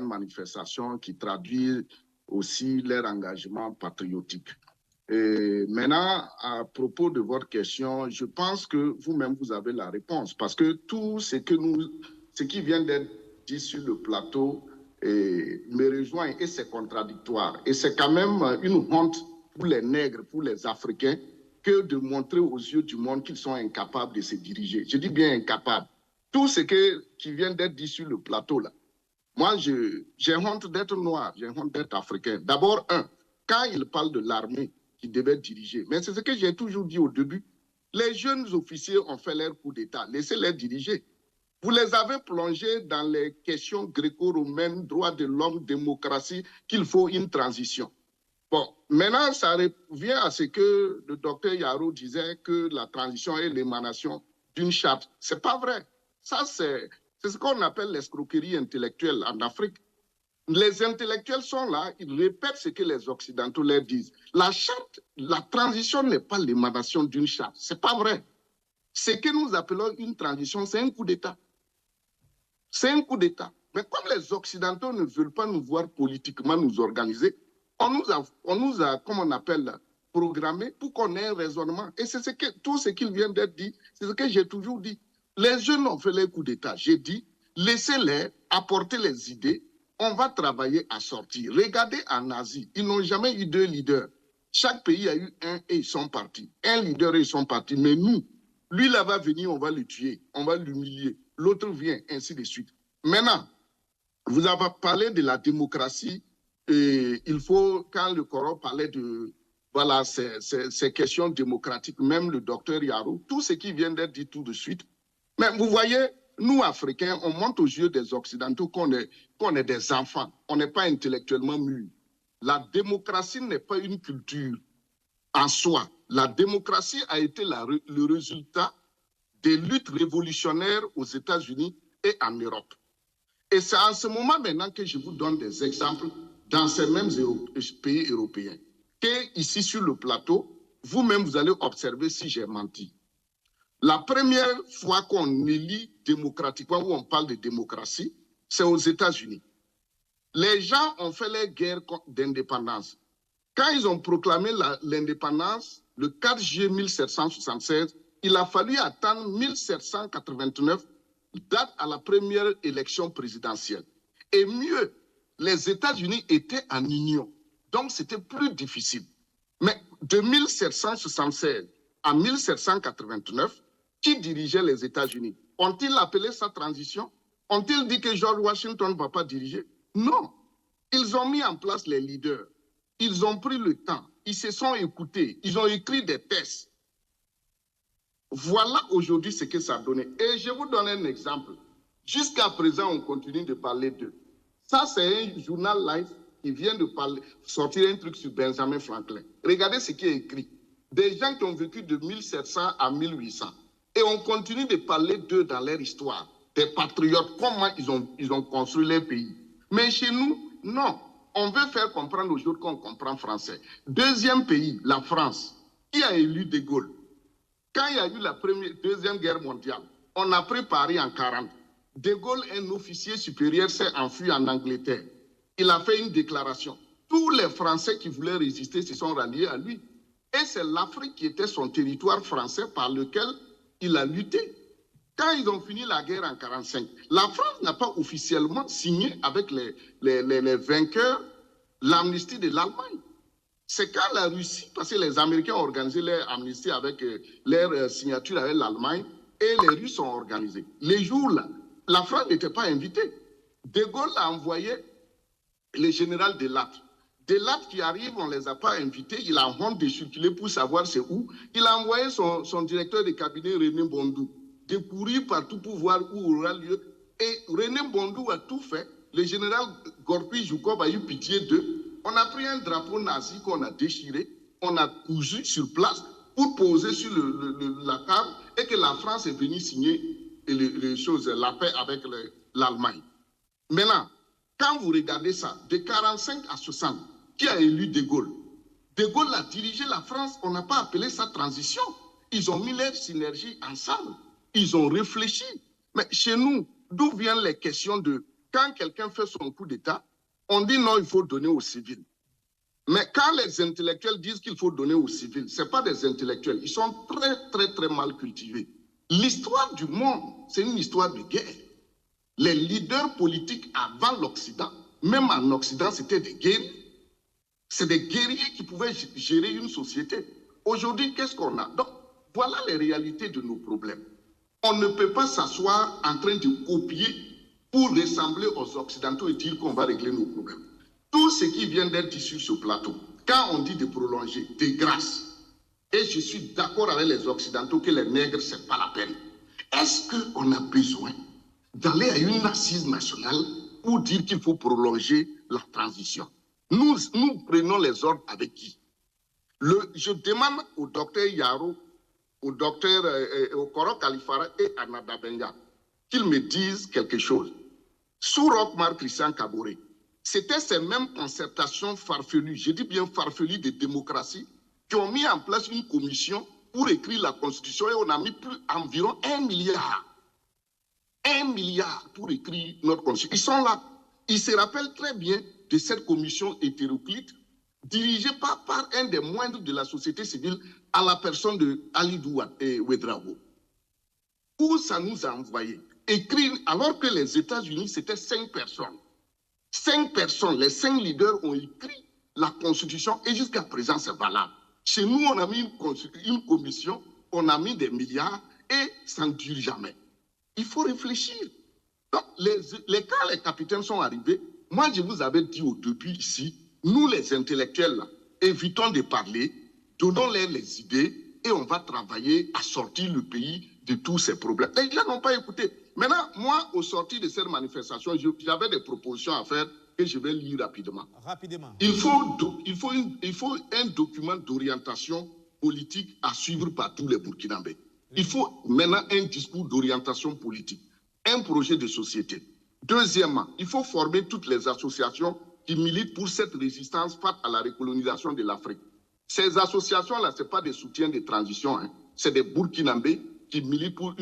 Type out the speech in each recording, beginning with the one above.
manifestation qui traduit aussi leur engagement patriotique. Et maintenant, à propos de votre question, je pense que vous-même, vous avez la réponse parce que tout ce qui vient d'être dit sur le plateau me rejoint et c'est contradictoire. Et c'est quand même une honte pour les nègres, pour les Africains, que de montrer aux yeux du monde qu'ils sont incapables de se diriger. Je dis bien incapables. Tout ce qui vient d'être dit sur le plateau, là, moi, j'ai honte d'être noir, j'ai honte d'être africain. D'abord, quand il parle de l'armée qui devait diriger, mais c'est ce que j'ai toujours dit au début, les jeunes officiers ont fait leur coup d'État, laissez-les diriger. Vous les avez plongés dans les questions gréco-romaines, droits de l'homme, démocratie, qu'il faut une transition. Bon, maintenant, ça revient à ce que le docteur Yaro disait, que la transition est l'émanation d'une charte. C'est pas vrai. Ça, c'est ce qu'on appelle l'escroquerie intellectuelle en Afrique. Les intellectuels sont là, ils répètent ce que les Occidentaux leur disent. La charte, la transition n'est pas l'émanation d'une charte. C'est pas vrai. Ce que nous appelons une transition, c'est un coup d'État. C'est un coup d'État. Mais comme les Occidentaux ne veulent pas nous voir politiquement nous organiser, on nous a, comme on appelle, programmé pour qu'on ait un raisonnement. Et c'est tout ce qu'il vient d'être dit, c'est ce que j'ai toujours dit. Les jeunes ont fait les coups d'État. J'ai dit, laissez-les apporter les idées. On va travailler à sortir. Regardez en Asie, ils n'ont jamais eu deux leaders. Chaque pays a eu un et ils sont partis. Un leader et ils sont partis. Mais nous, lui là va venir, on va le tuer, on va l'humilier. L'autre vient, ainsi de suite. Maintenant, vous avez parlé de la démocratie. Et il faut, quand le Coran parlait de voilà, ces questions démocratiques, même le docteur Yarou, tout ce qui vient d'être dit tout de suite. Mais vous voyez, nous, Africains, on montre aux yeux des Occidentaux qu'on est des enfants. On n'est pas intellectuellement mûrs. La démocratie n'est pas une culture en soi. La démocratie a été le résultat des luttes révolutionnaires aux États-Unis et en Europe. Et c'est en ce moment maintenant que je vous donne des exemples dans ces mêmes pays européens. Et ici sur le plateau, vous-même, vous allez observer si j'ai menti. La première fois qu'on élit démocratiquement, où on parle de démocratie, c'est aux États-Unis. Les gens ont fait les guerres d'indépendance. Quand ils ont proclamé l'indépendance, le 4 juillet 1776, il a fallu attendre 1789, date à la première élection présidentielle. Et mieux, les États-Unis étaient en union. Donc, c'était plus difficile. Mais de 1776 à 1789, qui dirigeait les États-Unis? Ont-ils appelé ça transition? Ont-ils dit que George Washington ne va pas diriger? Non. Ils ont mis en place les leaders. Ils ont pris le temps. Ils se sont écoutés. Ils ont écrit des tests. Voilà aujourd'hui ce que ça a donné. Et je vous donne un exemple. Jusqu'à présent, on continue de parler d'eux. Ça, c'est un journal live qui vient de sortir un truc sur Benjamin Franklin. Regardez ce qui est écrit. Des gens qui ont vécu de 1700 à 1800. Et on continue de parler d'eux dans leur histoire. Des patriotes, comment ils ont construit leur pays. Mais chez nous, non. On veut faire comprendre aux autres qu'on comprend français. Deuxième pays, la France. Qui a élu De Gaulle? Quand il y a eu la deuxième guerre mondiale, on a pris Paris en 40. De Gaulle, un officier supérieur, s'est enfui en Angleterre. Il a fait une déclaration. Tous les Français qui voulaient résister se sont ralliés à lui. Et c'est l'Afrique qui était son territoire français par lequel il a lutté. Quand ils ont fini la guerre en 1945, la France n'a pas officiellement signé avec les vainqueurs l'amnistie de l'Allemagne. C'est quand la Russie, parce que les Américains ont organisé leur amnistie avec leur signature avec l'Allemagne, et les Russes ont organisé. Les jours-là, la France n'était pas invitée. De Gaulle a envoyé le général Delatte. Delatte qui arrive, on ne les a pas invités, il a honte de circuler pour savoir c'est où. Il a envoyé son directeur de cabinet, René Bondou, de courir partout pour voir où aura lieu. Et René Bondou a tout fait. Le général Gorpi Joukov a eu pitié d'eux. On a pris un drapeau nazi qu'on a déchiré, on a cousu sur place pour poser sur la table et que la France est venue signer les choses, la paix avec l'Allemagne. Maintenant, quand vous regardez ça, de 45 à 60, qui a élu De Gaulle? De Gaulle a dirigé la France, on n'a pas appelé ça transition. Ils ont mis leur synergie ensemble, ils ont réfléchi. Mais chez nous, d'où viennent les questions de quand quelqu'un fait son coup d'État, on dit non, il faut donner aux civils. Mais quand les intellectuels disent qu'il faut donner aux civils, ce n'est pas des intellectuels. Ils sont très, très, très mal cultivés. L'histoire du monde, c'est une histoire de guerre. Les leaders politiques avant l'Occident, même en Occident, c'était des guerriers. C'est des guerriers qui pouvaient gérer une société. Aujourd'hui, qu'est-ce qu'on a? Donc, voilà les réalités de nos problèmes. On ne peut pas s'asseoir en train de copier pour ressembler aux Occidentaux et dire qu'on va régler nos problèmes. Tout ce qui vient d'être dit sur ce plateau, quand on dit de prolonger, de grâce, et je suis d'accord avec les Occidentaux que les nègres, ce n'est pas la peine. Est-ce qu'on a besoin d'aller à une assise nationale pour dire qu'il faut prolonger la transition? Nous prenons les ordres avec qui? Je demande au docteur Yaro, au docteur Okoro Kalifara et à Nada Benga qu'ils me disent quelque chose. Sous Rochmar Christian Kaboré, c'était ces mêmes concertations farfelues, je dis bien farfelues de démocratie, qui ont mis en place une commission pour écrire la Constitution et on a mis environ 1 milliard. 1 milliard pour écrire notre Constitution. Ils sont là. Ils se rappellent très bien de cette commission hétéroclite dirigée par un des moindres de la société civile à la personne de Ali Ouedraogo. Où ça nous a envoyé? Écrire, alors que les États-Unis, c'était 5 personnes. 5 personnes, les 5 leaders ont écrit la Constitution et jusqu'à présent, c'est valable. Chez nous, on a mis une commission, on a mis des milliards et ça ne dure jamais. Il faut réfléchir. Donc, quand les capitaines sont arrivés, moi, je vous avais dit au début ici, nous, les intellectuels, là, évitons de parler, donnons-leur les idées et on va travailler à sortir le pays de tous ces problèmes. Les gens n'ont pas écouté. Maintenant, moi, au sortir de cette manifestation, j'avais des propositions à faire que je vais lire rapidement. Il faut un document d'orientation politique à suivre par tous les Burkinabés. Il faut maintenant un discours d'orientation politique, un projet de société. Deuxièmement, il faut former toutes les associations qui militent pour cette résistance face à la recolonisation de l'Afrique. Ces associations-là, ce n'est pas des soutiens de transition, hein. C'est des Burkinabés qui militent pour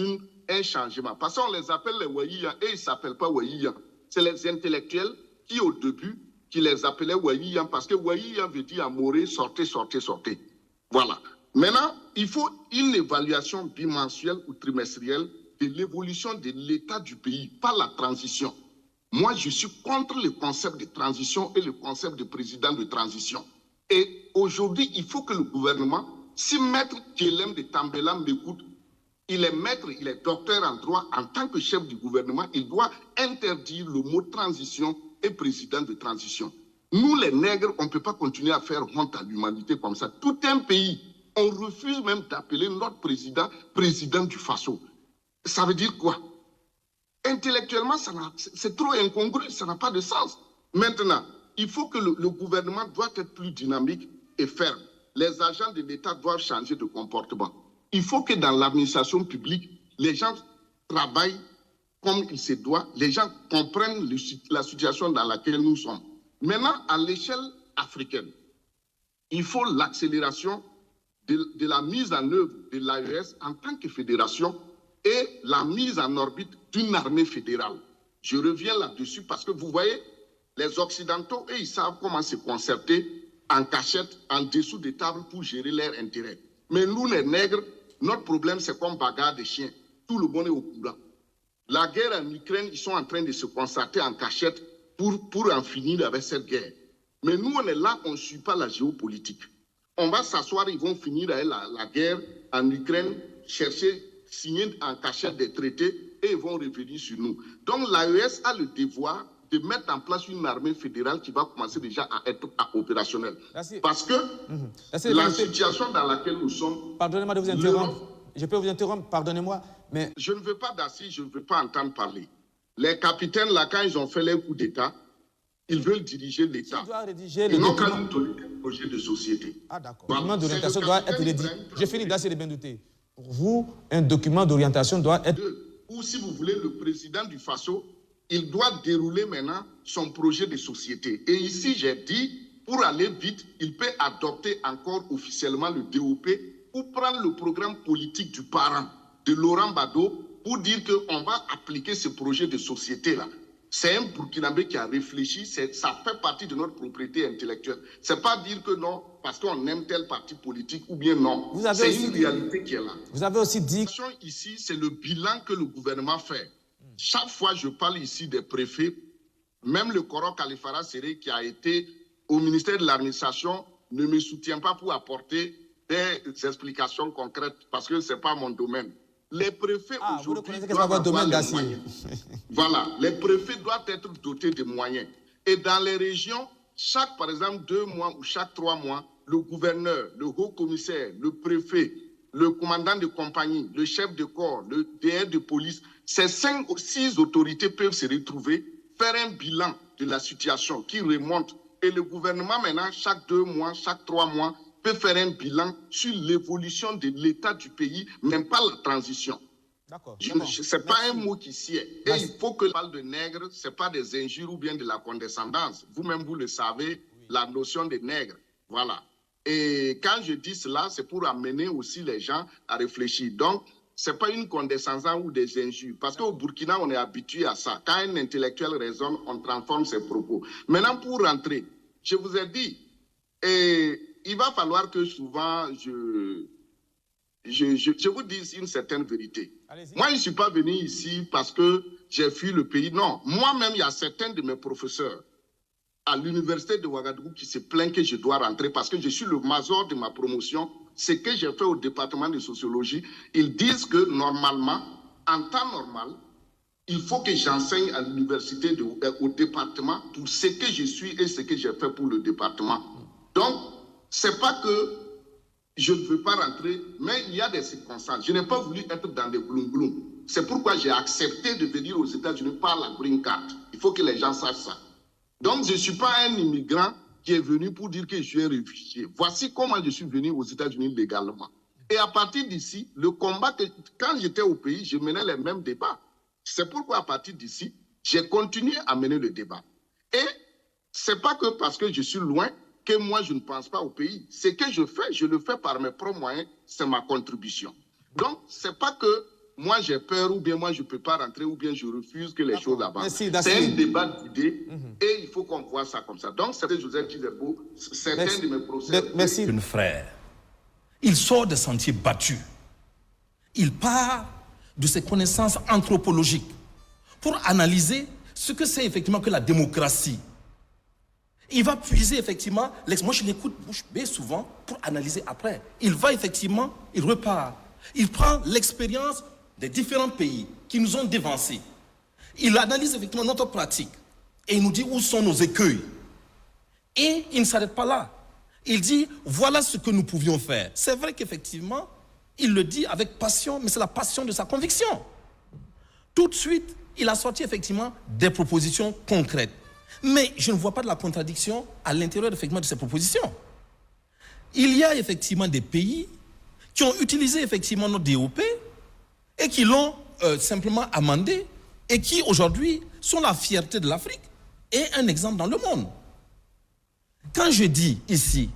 un changement. Parce qu'on les appelle les Waïya et ils ne s'appellent pas Waïya. C'est les intellectuels qui, au début, qui les appelaient Waïya parce que Waïya veut dire amoré, sortez, sortez, sortez. Voilà. Maintenant, il faut une évaluation bimensuelle ou trimestrielle de l'évolution de l'état du pays, pas la transition. Moi, je suis contre le concept de transition et le concept de président de transition. Et aujourd'hui, il faut que le gouvernement, si Maître Kélem de Tambela m'écoute, il est maître, il est docteur en droit, en tant que chef du gouvernement, il doit interdire le mot transition et président de transition. Nous, les nègres, on ne peut pas continuer à faire honte à l'humanité comme ça. Tout un pays, on refuse même d'appeler notre président président du Faso. Ça veut dire quoi? Intellectuellement, c'est trop incongru, ça n'a pas de sens. Maintenant, il faut que le gouvernement doit être plus dynamique et ferme. Les agents de l'État doivent changer de comportement. Il faut que dans l'administration publique, les gens travaillent comme il se doit, les gens comprennent la situation dans laquelle nous sommes. Maintenant, à l'échelle africaine, il faut l'accélération de la mise en œuvre de l'AES en tant que fédération et la mise en orbite d'une armée fédérale. Je reviens là-dessus parce que vous voyez, les Occidentaux, ils savent comment se concerter en cachette, en dessous des tables pour gérer leurs intérêts. Mais nous, les nègres, notre problème, c'est comme bagarre de chiens. Tout le monde est au courant. La guerre en Ukraine, ils sont en train de se concerter en cachette pour en finir avec cette guerre. Mais nous, on est là, on ne suit pas la géopolitique. On va s'asseoir, ils vont finir avec la guerre en Ukraine, chercher, signer en cachette des traités et ils vont revenir sur nous. Donc l'AES a le devoir de mettre en place une armée fédérale qui va commencer déjà à être opérationnelle. Merci. Parce que la situation dans laquelle nous sommes... Pardonnez-moi de vous interrompre. Je peux vous interrompre, pardonnez-moi, mais... Je ne veux pas d'assise, je ne veux pas entendre parler. Les capitaines, là, quand ils ont fait leur coup d'État, ils veulent diriger l'État. Ils n'ont qu'à nous donner un projet de société. Ah d'accord. Le document d'orientation doit être rédigé. Je finis d'asser les douter. Pour vous, un document d'orientation doit être... Ou si vous voulez, le président du Faso, il doit dérouler maintenant son projet de société. Et ici, j'ai dit, pour aller vite, il peut adopter encore officiellement le DOP ou prendre le programme politique du parent de Laurent Gbagbo pour dire qu'on va appliquer ce projet de société-là. C'est un Burkinabé qui a réfléchi, ça fait partie de notre propriété intellectuelle. C'est pas dire que non, parce qu'on aime tel parti politique ou bien non. C'est une réalité qui est là. Vous avez aussi dit... Ici, c'est le bilan que le gouvernement fait. Chaque fois, je parle ici des préfets, même le Koro Kalifara Seré qui a été au ministère de l'administration ne me soutient pas pour apporter des explications concrètes parce que ce n'est pas mon domaine. Les préfets aujourd'hui doivent avoir les moyens. Voilà, les préfets doivent être dotés de moyens. Et dans les régions, chaque, par exemple, 2 mois ou chaque 3 mois, le gouverneur, le haut-commissaire, le préfet, le commandant de compagnie, le chef de corps, le DR de police, ces 5 ou 6 autorités peuvent se retrouver, faire un bilan de la situation qui remonte. Et le gouvernement, maintenant, chaque 2 mois, chaque 3 mois, peut faire un bilan sur l'évolution de l'état du pays, même pas la transition. Ce n'est pas un mot qui sied. Et il faut que parle de nègre, ce n'est pas des injures ou bien de la condescendance. Vous-même, vous le savez, la notion de nègre. Voilà. Et quand je dis cela, c'est pour amener aussi les gens à réfléchir. Donc, ce n'est pas une condescendance ou des injures. Parce qu'au Burkina, on est habitué à ça. Quand un intellectuel raisonne, on transforme ses propos. Maintenant, pour rentrer, je vous ai dit, il va falloir que souvent je vous dise une certaine vérité. Moi, je ne suis pas venu ici parce que j'ai fui le pays. Non, moi-même, il y a certains de mes professeurs à l'université de Ouagadougou qui se plaignent que je dois rentrer parce que je suis le major de ma promotion. Ce que j'ai fait au département de sociologie, ils disent que normalement, en temps normal, il faut que j'enseigne à l'université au département pour ce que je suis et ce que j'ai fait pour le département. Donc, ce n'est pas que je ne veux pas rentrer, mais il y a des circonstances. Je n'ai pas voulu être dans des gloum-gloum. C'est pourquoi j'ai accepté de venir aux États-Unis par la green card. Il faut que les gens sachent ça. Donc, je ne suis pas un immigrant qui est venu pour dire que je suis un réfugié. Voici comment je suis venu aux États-Unis légalement. Et à partir d'ici, le combat, quand j'étais au pays, je menais les mêmes débats. C'est pourquoi à partir d'ici, j'ai continué à mener le débat. Et ce n'est pas que parce que je suis loin, que moi, je ne pense pas au pays. Ce que je fais, je le fais par mes propres moyens, c'est ma contribution. Donc, ce n'est pas que moi, j'ai peur ou bien moi, je ne peux pas rentrer ou bien je refuse que les choses avancent. C'est un débat d'idées et il faut qu'on voit ça comme ça. Donc, c'était Joseph Kizerbo, certains de mes professeurs. Merci. Un frère, il sort des sentiers battus. Il part de ses connaissances anthropologiques pour analyser ce que c'est effectivement que la démocratie. Il va puiser effectivement, moi je l'écoute bouche bée souvent pour analyser après. Il va effectivement, il repart. Il prend l'expérience des différents pays qui nous ont dévancés. Il analyse effectivement notre pratique et il nous dit où sont nos écueils. Et il ne s'arrête pas là. Il dit voilà ce que nous pouvions faire. C'est vrai qu'effectivement, il le dit avec passion, mais c'est la passion de sa conviction. Tout de suite, il a sorti effectivement des propositions concrètes. Mais je ne vois pas de la contradiction à l'intérieur effectivement de ces propositions. Il y a effectivement des pays qui ont utilisé effectivement notre DOP et qui l'ont simplement amendé et qui aujourd'hui sont la fierté de l'Afrique et un exemple dans le monde. Quand je dis ici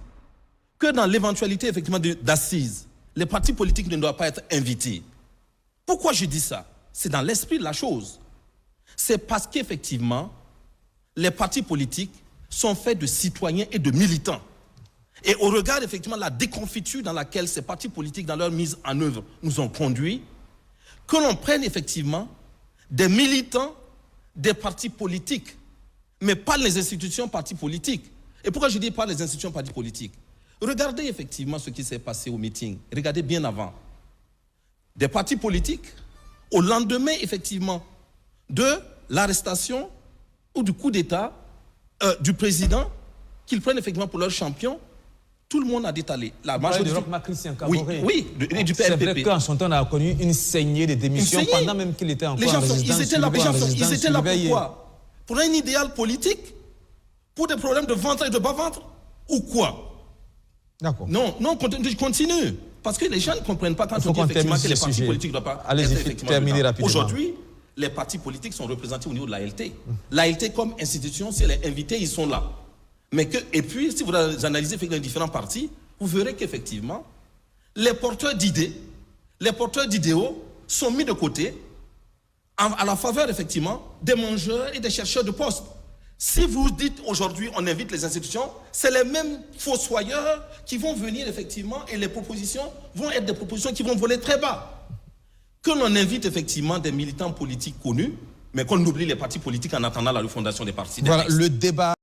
que dans l'éventualité effectivement d'assises, les partis politiques ne doivent pas être invités, pourquoi je dis ça? C'est dans l'esprit de la chose. C'est parce qu'effectivement, les partis politiques sont faits de citoyens et de militants. Et au regard, effectivement, de la déconfiture dans laquelle ces partis politiques, dans leur mise en œuvre, nous ont conduits, que l'on prenne effectivement des militants des partis politiques, mais pas les institutions partis politiques. Et pourquoi je dis pas les institutions partis politiques? Regardez effectivement ce qui s'est passé au meeting. Regardez bien avant. Des partis politiques, au lendemain, effectivement, de l'arrestation ou du coup d'État du président, qu'ils prennent effectivement pour leur champion, tout le monde a détalé. La majorité oui, du PRPP. C'est vrai qu'en son temps, on a connu une saignée de démissions pendant même qu'il était encore en résidence. Ils étaient là pourquoi? Pour un idéal politique? Pour des problèmes de ventre et de bas-ventre? Ou quoi? D'accord. Non, continue. Parce que les gens ne comprennent pas quand on dit effectivement que les partis politiques ne doivent pas être effectivement. Aujourd'hui, les partis politiques sont représentés au niveau de l'ALT. L'ALT comme institution, si elle est invitée, ils sont là. Et puis, si vous analysez les différents partis, vous verrez qu'effectivement, les porteurs d'idées, les porteurs d'idéaux sont mis de côté à la faveur, effectivement, des mangeurs et des chercheurs de postes. Si vous dites aujourd'hui, on invite les institutions, c'est les mêmes fossoyeurs qui vont venir, effectivement, et les propositions vont être des propositions qui vont voler très bas. Que l'on invite, effectivement, des militants politiques connus, mais qu'on oublie les partis politiques en attendant la refondation des partis. Voilà, le débat.